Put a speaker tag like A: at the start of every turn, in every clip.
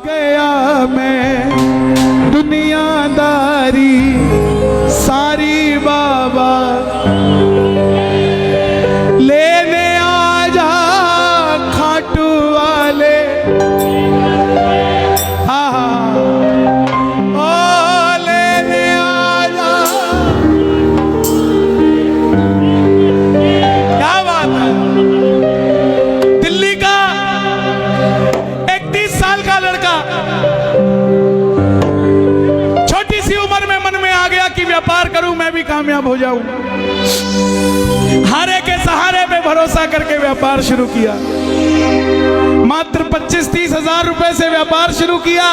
A: गया मैं दुनियादारी सारी बाबा लेने आजा खाटू वाले। हाँ ओ लेने आजा। क्या बात है। दिल्ली का 31 साल का लड़का छोटी सी उम्र में मन में आ गया कि व्यापार करूं, मैं भी कामयाब हो जाऊं। हारे के सहारे पे भरोसा करके व्यापार शुरू किया। मात्र 25-30 हजार रुपए से व्यापार शुरू किया।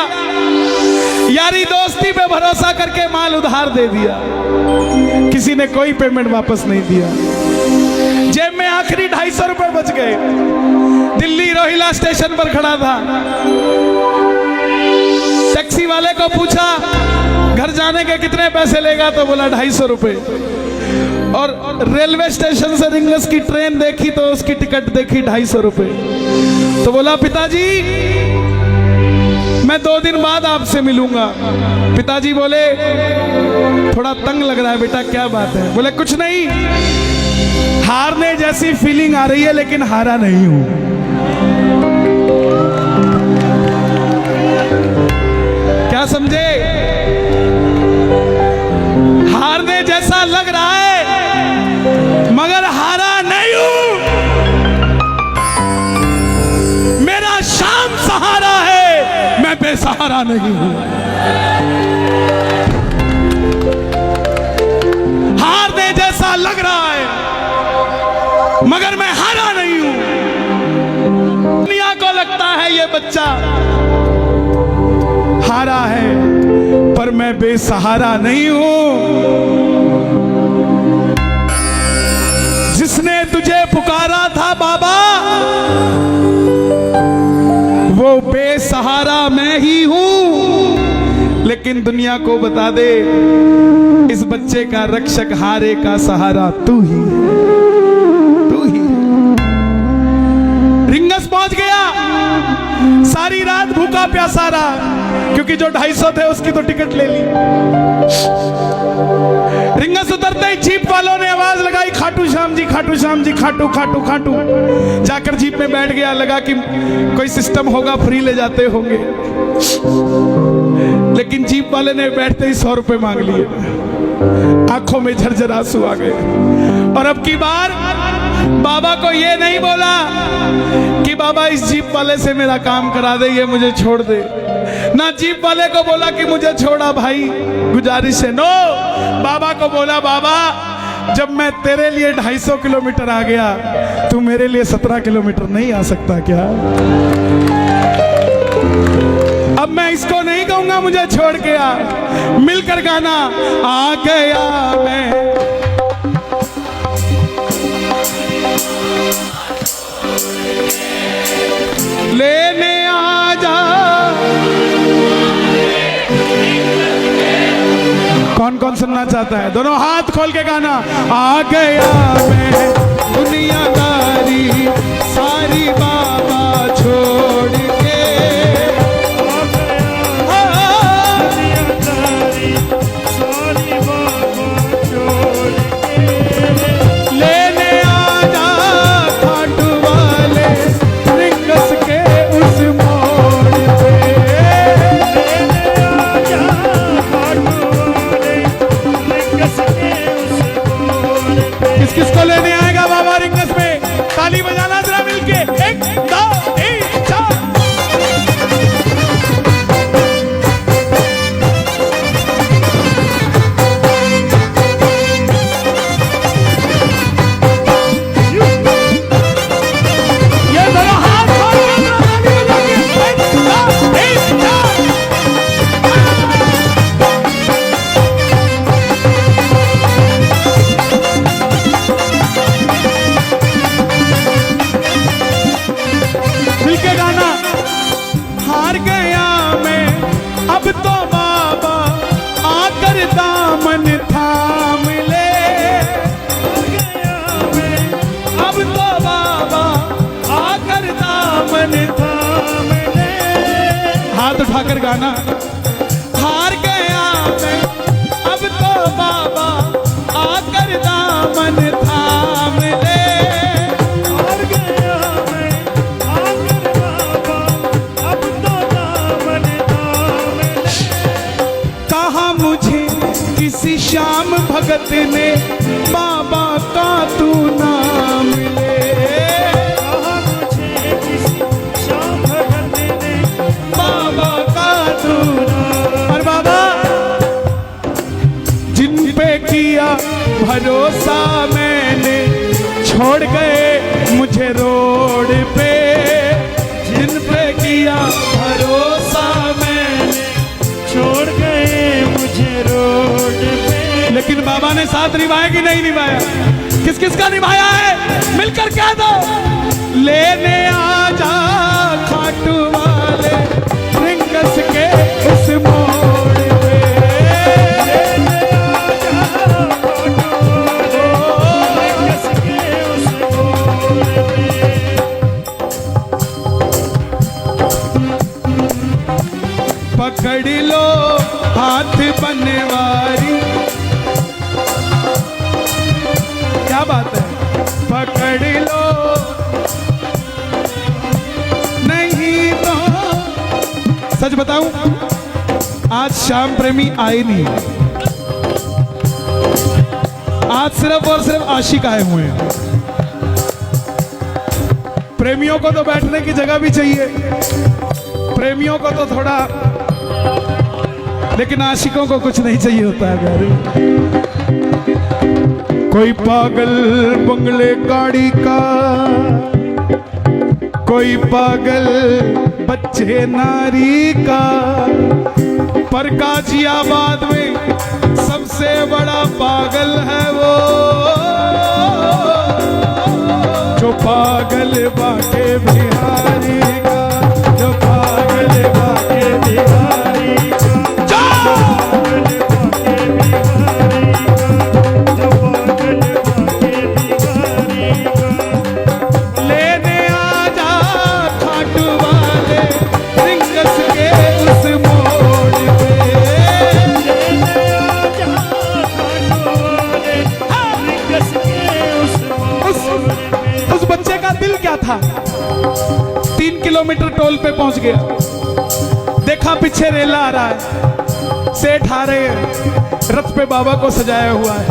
A: यारी दोस्ती पे भरोसा करके माल उधार दे दिया। किसी ने कोई पेमेंट वापस नहीं दिया। जेब में आखिरी 250 रुपए बच गए। दिल्ली रोहिला स्टेशन पर खड़ा था। टैक्सी वाले को पूछा घर जाने के कितने पैसे लेगा, तो बोला 250 रुपए। और रेलवे स्टेशन से रिंगस की ट्रेन देखी तो उसकी टिकट देखी 250 रुपए। तो बोला पिताजी मैं 2 दिन बाद आपसे मिलूंगा। पिताजी बोले थोड़ा तंग लग रहा है बेटा, क्या बात है? बोले कुछ नहीं, हारने जैसी फीलिंग आ रही है लेकिन हारा नहीं हूं। क्या समझे? हारने जैसा लग रहा है मगर हारा नहीं हूं। मेरा शाम सहारा है, मैं बेसहारा नहीं हूं। हारने जैसा लग रहा है मगर मैं हारा नहीं हूं। दुनिया को लगता है ये बच्चा हारा है पर मैं बेसहारा नहीं हूं। जिसने तुझे पुकारा था बाबा वो बेसहारा मैं ही हूं। लेकिन दुनिया को बता दे इस बच्चे का रक्षक हारे का सहारा तू ही है, तू ही है। रिंगस पहुंच गया। सारी रात भूखा प्यासा रहा क्योंकि जो 250 थे उसकी तो टिकट ले ली। रिंगस उतरते ही जीप वालों ने आवाज लगाई खाटू श्याम जी, खाटू श्याम जी, खाटू खाटू खाटू। जाकर जीप में बैठ गया। लगा कि कोई सिस्टम होगा, फ्री ले जाते होंगे। लेकिन जीप वाले ने बैठते ही 100 रुपए मांग लिए। आंखों में झरझर आंसू आ गए। और अब की बार बाबा को ये नहीं बोला कि बाबा इस जीप वाले से मेरा काम करा दे, ये मुझे छोड़ दे। ना जीप वाले को बोला कि मुझे छोड़ा भाई, गुजारिश है। नो, बाबा को बोला बाबा जब मैं तेरे लिए 250 किलोमीटर आ गया, तू मेरे लिए 17 किलोमीटर नहीं आ सकता क्या? अब मैं इसको नहीं कहूंगा मुझे छोड़ के आ। मिलकर गाना आ गया मैं। लेने आजा। कौन कौन सुनना चाहता है? दोनों हाथ खोल के गाना। आ गया मैं दुनियादारी सारी बाबा छोड़ के। दुनियादारी सारी बाबा छोड़ के। लेने आजा खाटू वाले रिंगस के उस मोड़ पे। लेने आजा खाटू वाले रिंगस के उस मोड़ पे। किस किस को लेने आएगा बाबा रिंगस में? ताली बजाना जरा मिलके। 1 2 3 4। ये दोनों हाथ खोल के ताली बजा के 1 2 3 4। मिलके गाना। हार गया मैं अब तो बाबा आकर दामन थाम ले। हार गया मैं अब तो बाबा आकर दामन थाम ले। हाथ उठाकर गाना। हार गया मैं अब तो बाबा आकर दामन थाम ले।
B: हार गया मैं आकर बाबा अब तो दामन थाम ले।
A: कहा मुझे किसी श्याम भगत ने बाबा का तू नाम ले।
B: कहा मुझे किसी श्याम भगत ने
A: बाबा का तू नाम। और बाबा जिन पे किया भरोसा मैंने छोड़ गए मुझे रोड पे। जिन पे किया भरोसा मैंने
B: छोड़ गए मुझे रोड पे।
A: लेकिन बाबा ने साथ निभाया कि नहीं निभाया? किस किस का निभाया है मिलकर कह दो। लेने आजा खाटू वाले रिंगस के उस मोड़ पे।
B: लेने आजा खाटू वाले रिंगस के उस मोड़ पे।
A: पकड़ लो हाथ बनवारी। क्या बात है? पकड़ लो नहीं तो। सच बताऊं, आज श्याम प्रेमी आए नहीं, आज सिर्फ और सिर्फ आशिक आए हुए हैं। प्रेमियों को तो बैठने की जगह भी चाहिए, प्रेमियों को तो थोड़ा, लेकिन आशिकों को कुछ नहीं चाहिए होता है प्यारे। कोई पागल बंगले गाड़ी का, कोई पागल बच्चे नारी का, पर गाजियाबाद में सबसे बड़ा पागल है वो जो पागल बाके बिहारी का, जो पागल बाके बिहारी का,
B: पागल बाके बिहारी का, जो पागल बाके बिहारी का।
A: लेने आजा खाटू वाले रिंगस के उस मोड़ पे।
B: लेने आजा खाटू वाले रिंगस के उस मोड़ पे।
A: उस बच्चे का दिल क्या था? 3 किलोमीटर टोल पे पहुंच गया, देखा पीछे रेला आ रहा है, सेठ आ रहे हैं, रथ पे बाबा को सजाया हुआ है,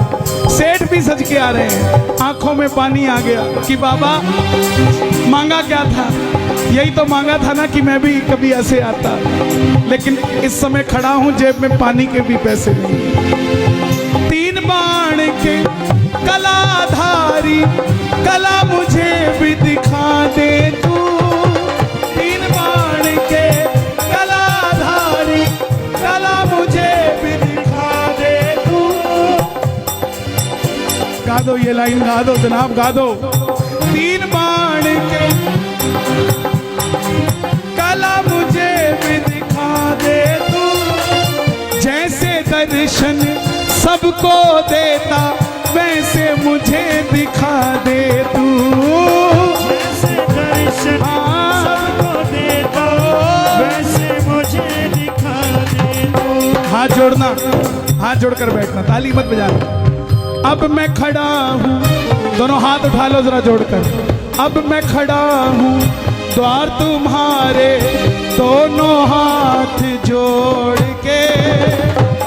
A: सेठ भी सज के आ रहे हैं। आंखों में पानी आ गया कि बाबा मांगा क्या था? यही तो मांगा था ना कि मैं भी कभी ऐसे आता, लेकिन इस समय खड़ा हूं जेब में पानी के भी पैसे नहीं। 3 बाण के कलाधारी कला मुझे भी दिखा दे तू। 3 बाण के कलाधारी कला मुझे भी दिखा दे तू। गा दो ये लाइन, गा दो जनाब, गा दो। 3 बाण के कला मुझे भी दिखा दे तू। जैसे दर्शन सबको देता वैसे मुझे दिखा दे तू।
B: जैसे दर्शन सबको देता वैसे मुझे दिखा दे तू।
A: हाथ जोड़ना, हाथ जोड़कर बैठना, ताली मत बजाना। अब मैं खड़ा हूँ, दोनों हाथ उठा लो जरा जोड़कर। अब मैं खड़ा हूँ द्वार तुम्हारे दोनों हाथ जोड़ के।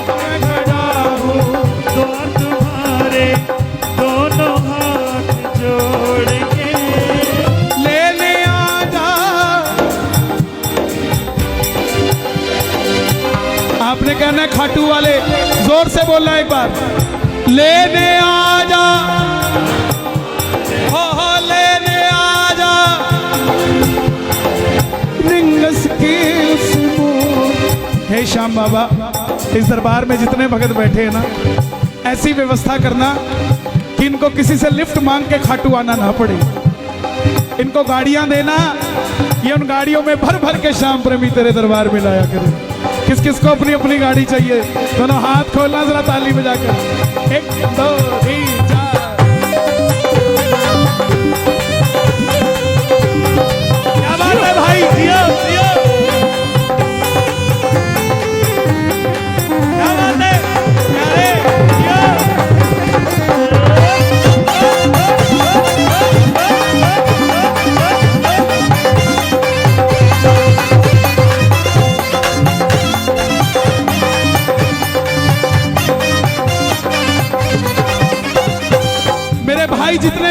A: मैं खड़ा हूँ
B: द्वार तुम्हारे दोनों हाथ जोड़ के।
A: लेने आजा। आपने कहना है खाटू वाले, जोर से बोलना एक बार। लेने आजा, हो लेने आजा रिंगस के उस मोड़। हे श्याम बाबा, इस दरबार में जितने भगत बैठे हैं ना, ऐसी व्यवस्था करना कि इनको किसी से लिफ्ट मांग के खाटू आना ना पड़े। इनको गाड़ियां देना, ये उन गाड़ियों में भर भर के श्याम प्रेमी तेरे दरबार में लाया करे। किस किस को अपनी अपनी गाड़ी चाहिए? दोनों हाथ खोलना जरा ताली बजाकर। 1 2 3 4। क्या बात है भाई, जियो जियो।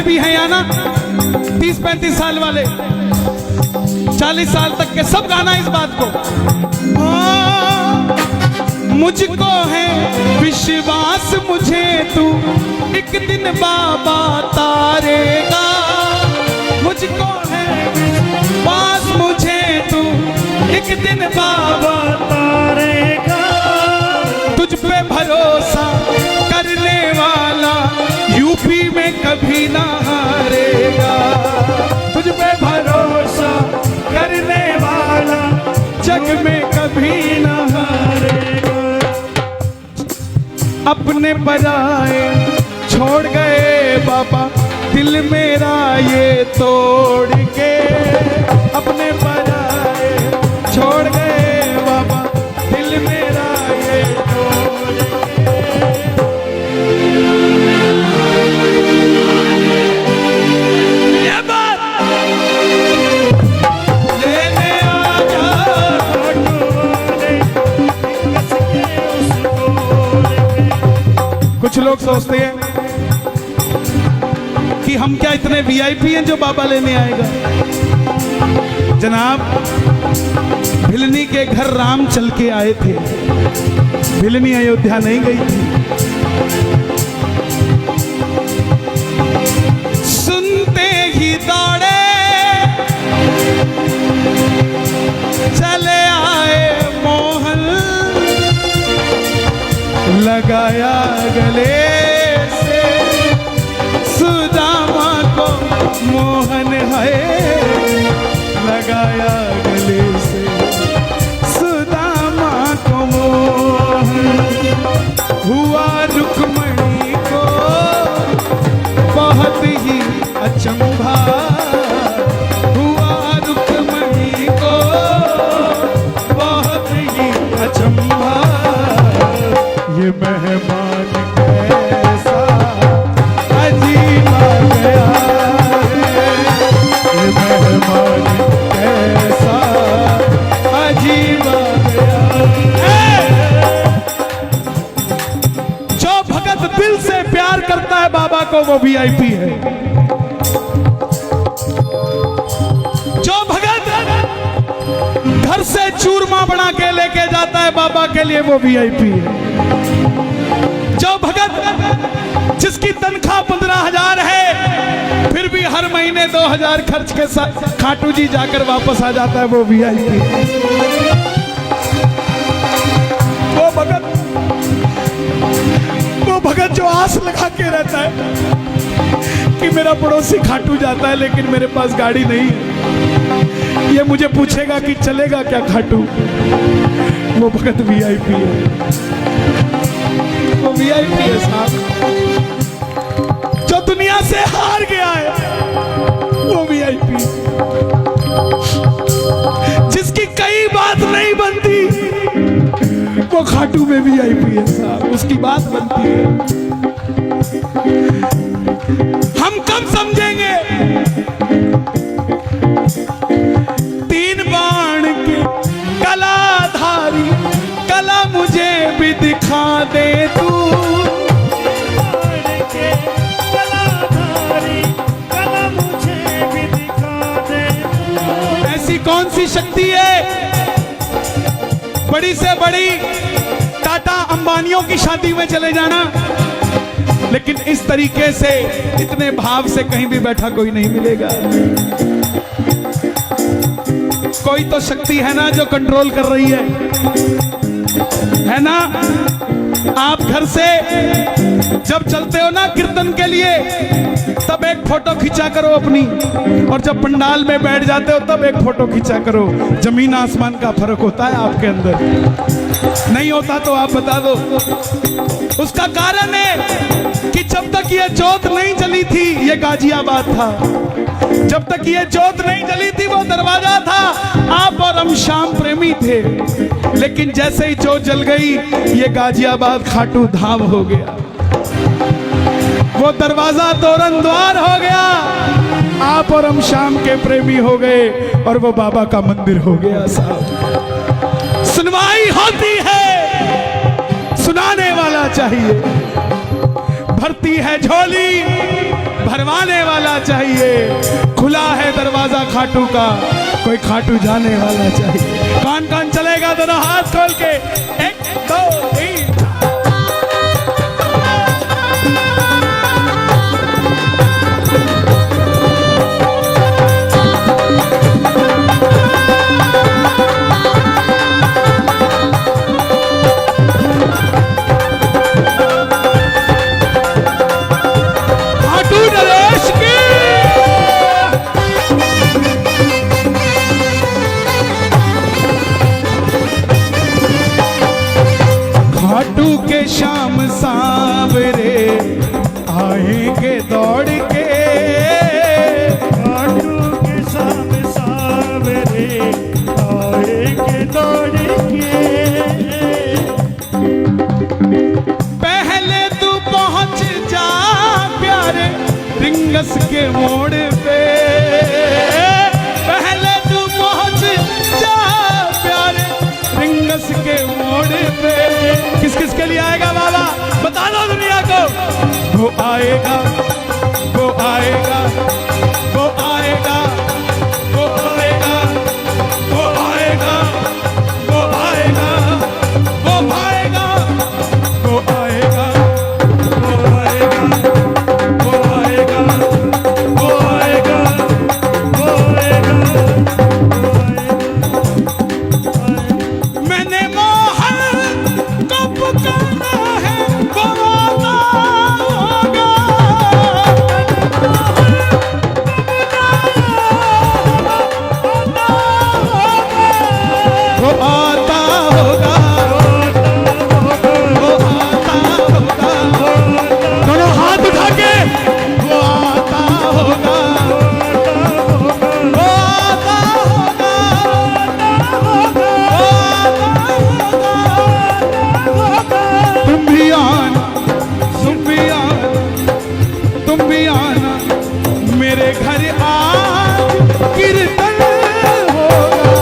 A: भी हैं यहाँ ना 30-35 साल वाले, 40 साल तक के, सब गाना इस बात को। मुझको है विश्वास मुझे तू एक दिन बाबा तारेगा, मुझको है विश्वास मुझे तू एक दिन बाबा
B: तारेगा,
A: तुझ पे भरोसा करने वाला यूपी में कभी ना हारेगा, तुझ पे भरोसा करने वाला जग में कभी ना हारेगा। अपने पराए छोड़ गए बाबा दिल मेरा ये तोड़ के, अपने पराए छोड़ गए बाबा दिल मेरा ये तोड़ के। ये बात लेने आ जा कुछ लोग सोचते हैं कि हम क्या इतने वीआईपी हैं जो बाबा लेने आएगा। जनाब, भिलनी के घर राम चल के आए थे, भिलनी अयोध्या नहीं गई थी। सुनते ही दौड़े चले आए मोहन, लगाया गले से सुदामा को मोहन है, लगाया गले से सुदामा को मोहन। हुआ रुक्मणी को बहुत ही अचंभा, हुआ रुक्मणी को बहुत ही अचंभा। ये मेहमान कैसा अजीब आ गया है, ये मेहमान कैसा अजीब आ गया है। जो भगत दिल से प्यार करता है बाबा को वो वीआईपी है, जो भगत घर से चूरमा बना के लेके जाता है बाबा के लिए वो वीआईपी है, जो भगत जिसकी तनख्वाह 15,000 है फिर भी हर महीने 2,000 खर्च के साथ खाटू जी जाकर वापस आ जाता है वो वीआईपी। वो भगत जो आस लगा के रहता है कि मेरा पड़ोसी खाटू जाता है लेकिन मेरे पास गाड़ी नहीं है, ये मुझे पूछेगा कि चलेगा क्या खाटू, वो भगत वीआईपी है, वो वीआईपी है साहब। जो दुनिया से हार गया है वो वीआईपी, जिसकी कई बात नहीं बनती वो खाटू में वीआईपी है साहब, उसकी बात बनती है। हम कब समझेंगे 3 बाण के कलाधारी कला मुझे भी दिखा दे तू, ऐसी कौन सी शक्ति है बड़ी से बड़ी टाटा अंबानियों की शादी में चले जाना, लेकिन इस तरीके से इतने भाव से कहीं भी बैठा कोई नहीं मिलेगा। कोई तो शक्ति है ना जो कंट्रोल कर रही है ना। आप घर से जब चलते हो ना कीर्तन के लिए तब एक फोटो खींचा करो अपनी, और जब पंडाल में बैठ जाते हो तब एक फोटो खींचा करो। जमीन आसमान का फर्क होता है आपके अंदर, नहीं होता तो आप बता दो। उसका कारण है कि जब तक ये जोत नहीं जली थी ये गाजियाबाद था, जब तक ये जोत नहीं जली थी वो दरवाजा था। आप और हम श्याम प्रेमी थे, लेकिन जैसे ही जोत जल गई ये गाजियाबाद खाटू धाम हो गया, वो दरवाजा तोरण द्वार हो गया। आप और हम श्याम के प्रेमी हो गए और वो बाबा का मंदिर हो गया साहब। सुनवाई होती है, सुनाने वाला चाहिए। भरती है झोली, भरवाने वाला चाहिए। खुला है दरवाजा खाटू का, कोई खाटू जाने वाला चाहिए। कौन कौन चलेगा दोनों हाथ खोल के? 1 2 3। खाटू के शाम सांवरे आएंगे दौड़ के,
B: खाटू के शाम सांवरे आएंगे दौड़ के।
A: पहले तू पहुंच जा प्यारे रिंगस के मोड़ पे, पहले तू पहुंच जा प्यारे रिंगस के मोड़ पे। किस किस के लिए आएगा बाबा? बता दो दुनिया को। वो आएगा, वो आएगा, वो आएगा, वो आएगा, वो आएगा, वो आएगा, वो आएगा, वो आएगा,
B: वो आएगा, वो आएगा, वो आएगा, वो आएगा,
A: मैंने मोहन को पुकारा है, वो आता होगा। वो आता होगा, वो आता होगा। दोनों हाथ उठा के वो आता होगा, वो आता होगा, वो आता होगा। तुम भी आना, तुम भी आना, तुम भी आना मेरे घर आज कीर्तन होगा।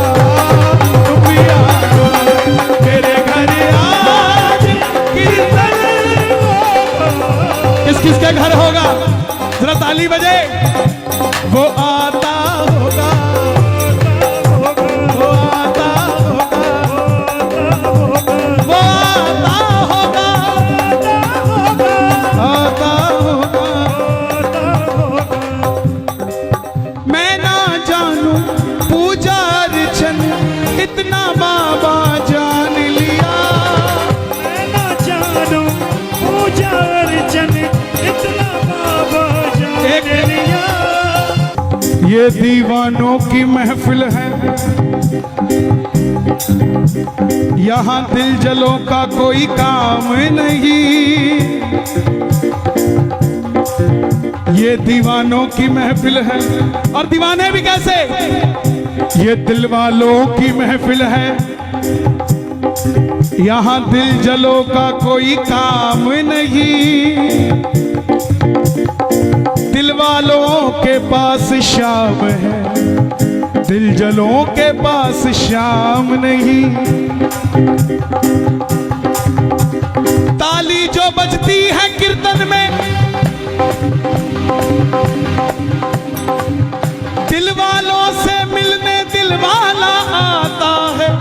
A: तुम भी आना मेरे घर आज कीर्तन होगा। किस किस के घर होगा? जरा ताली बजे। वो आता होगा, वो आता होगा, वो आता होगा, आता होगा। मैं ना जानू पूजा अर्चन, इतना बाबा जान लिया।
B: मैं ना जानू पूजा अर्चन, इतना बाबा जान लिया।
A: ये दीवानों की महफिल है, यहाँ दिल जलों का कोई काम नहीं। ये दीवानों की महफिल है, और दीवाने भी कैसे? ये दिल वालों की महफिल है, यहाँ दिल जलों का कोई काम नहीं। दिल वालों के पास शाम है, दिल जलों के पास शाम नहीं। ताली जो बजती है कीर्तन में, दिल वालों से मिलने दिल वाला आता है।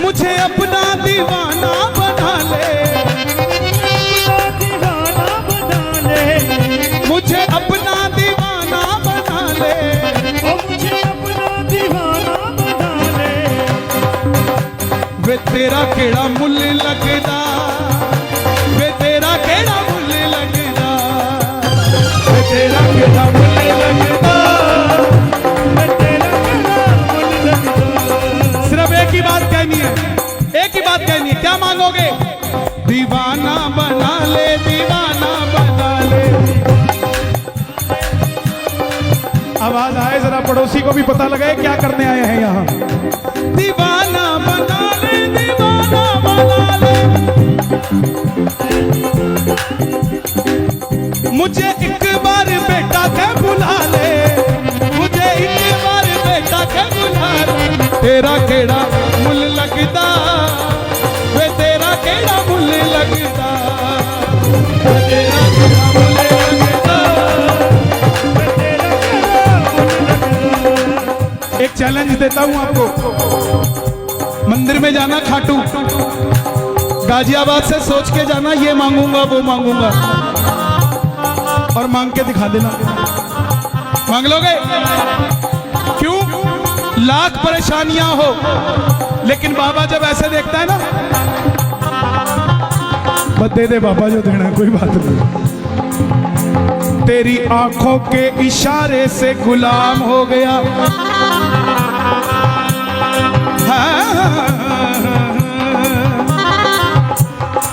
A: मुझे अपना दीवाना बना ले,
B: दीवाना बना ले,
A: मुझे अपना दीवाना बना ले।
B: ओ मुझे अपना दीवाना बना ले।
A: वे तेरा केड़ा मुल लगदा, वे तेरा केड़ा मुल लगदा, वे तेरा केड़ा मुल लगदा,
B: मैं तेरा केड़ा मुल लगदा।
A: सिर्फ एक ही बात कहनी है, एक ही बात कहनी है। क्या मांगोगे? दीवाना बना ले, दीवाना बना ले। आवाज आए जरा, पड़ोसी को भी पता लगे क्या करने आए हैं यहाँ। दीवाना बना ले, दीवाना बना ले। मुझे एक बार बेटा के बुला ले, मुझे एक बार बेटा के तेरा केड़ा मुल लगदा वे तेरा केड़ा मुल लगदा वे तेरा केड़ा मुल लगदा। एक चैलेंज देता हूं आपको, मंदिर में जाना खाटू, गाजियाबाद से सोच के जाना ये मांगूंगा वो मांगूंगा और मांग के दिखा देना। मांग लोगे? क्यों? लाख परेशानियां हो लेकिन बाबा जब ऐसे देखता है ना, बस दे दे बाबा जो देना है, कोई बात नहीं। तेरी आंखों के इशारे से गुलाम हो गया,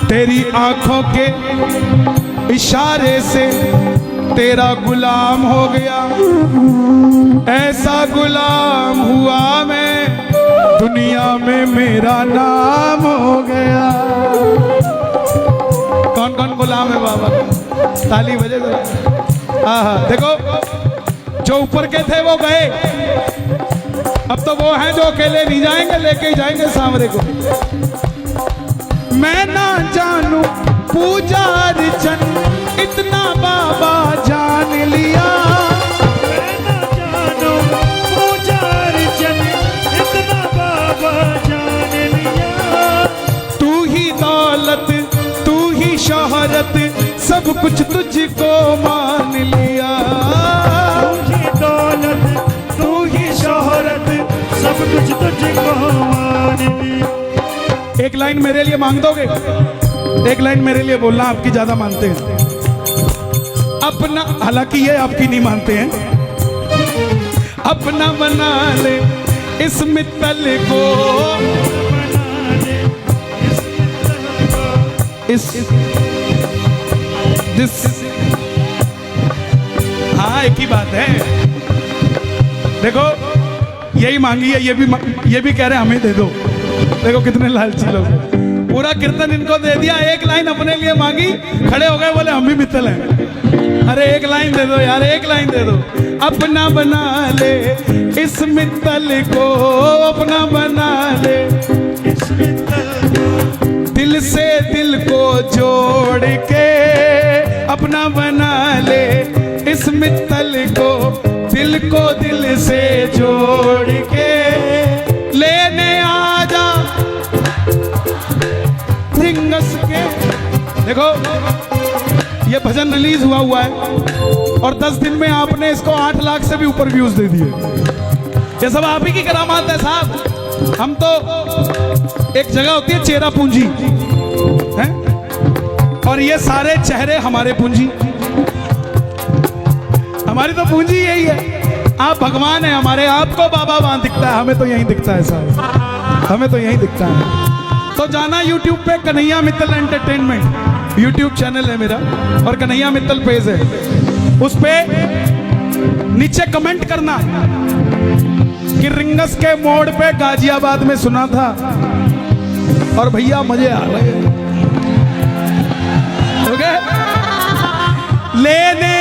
A: तेरी आंखों के इशारे से तेरा गुलाम हो गया, ऐसा गुलाम हुआ मैं दुनिया में मेरा नाम हो गया। कौन कौन गुलाम है बाबा? ताली बजे जरा। हाँ, देखो जो ऊपर के थे वो गए, अब तो वो हैं जो अकेले नहीं जाएंगे, लेके ही जाएंगे सांवरे को। मैं ना जानू पूजा अर्चन इतना बाबा जान लिया,
B: मैं ना जानू पूजा अर्चन इतना बाबा जान लिया।
A: तू ही दौलत तू ही शोहरत सब कुछ तुझको मान लिया,
B: तू ही दौलत तू ही शोहरत सब कुछ तुझको मान लिया।
A: एक लाइन मेरे लिए मांग दोगे? एक लाइन मेरे लिए बोलना, आपकी ज्यादा मानते हैं अपना, हालांकि ये आपकी नहीं मानते हैं। अपना बना ले इस मित्तल को, इस हाँ एक ही बात है। देखो यही मांगी है, ये भी कह रहे हैं हमें दे दो। देखो कितने लालची लोग, पूरा कीर्तन इनको दे दिया, एक लाइन अपने लिए मांगी, खड़े हो गए बोले हम भी मित्तल हैं। अरे एक लाइन दे दो यार, एक लाइन दे दो। अपना बना ले इस मित्तल को, अपना बना ले
B: इस मित्तल को,
A: दिल से दिल को जोड़ के, अपना बना ले इस मित्तल को, दिल को दिल से जोड़ के लेने आजा रिंगस के। देखो ये भजन रिलीज हुआ है और 10 दिन में आपने इसको 8 लाख से भी ऊपर व्यूज दे दिए। ये सब आप ही की करामात है साहब। हम तो एक जगह होती है चेहरा पूंजी है, और ये सारे चेहरे हमारे पूंजी, हमारी तो पूंजी यही है। आप भगवान है हमारे, आपको बाबा वहां दिखता है, हमें तो यहीं दिखता है साहब, हमें तो यहीं दिखता है। तो जाना YouTube पे Kanhaiya Mittal entertainment YouTube channel है मेरा, और कन्हैया मित्तल पेज है, उस पे नीचे कमेंट करना कि रिंगस के मोड़ पे गाजियाबाद में सुना था और भैया मजे आ रहे हैं। लेने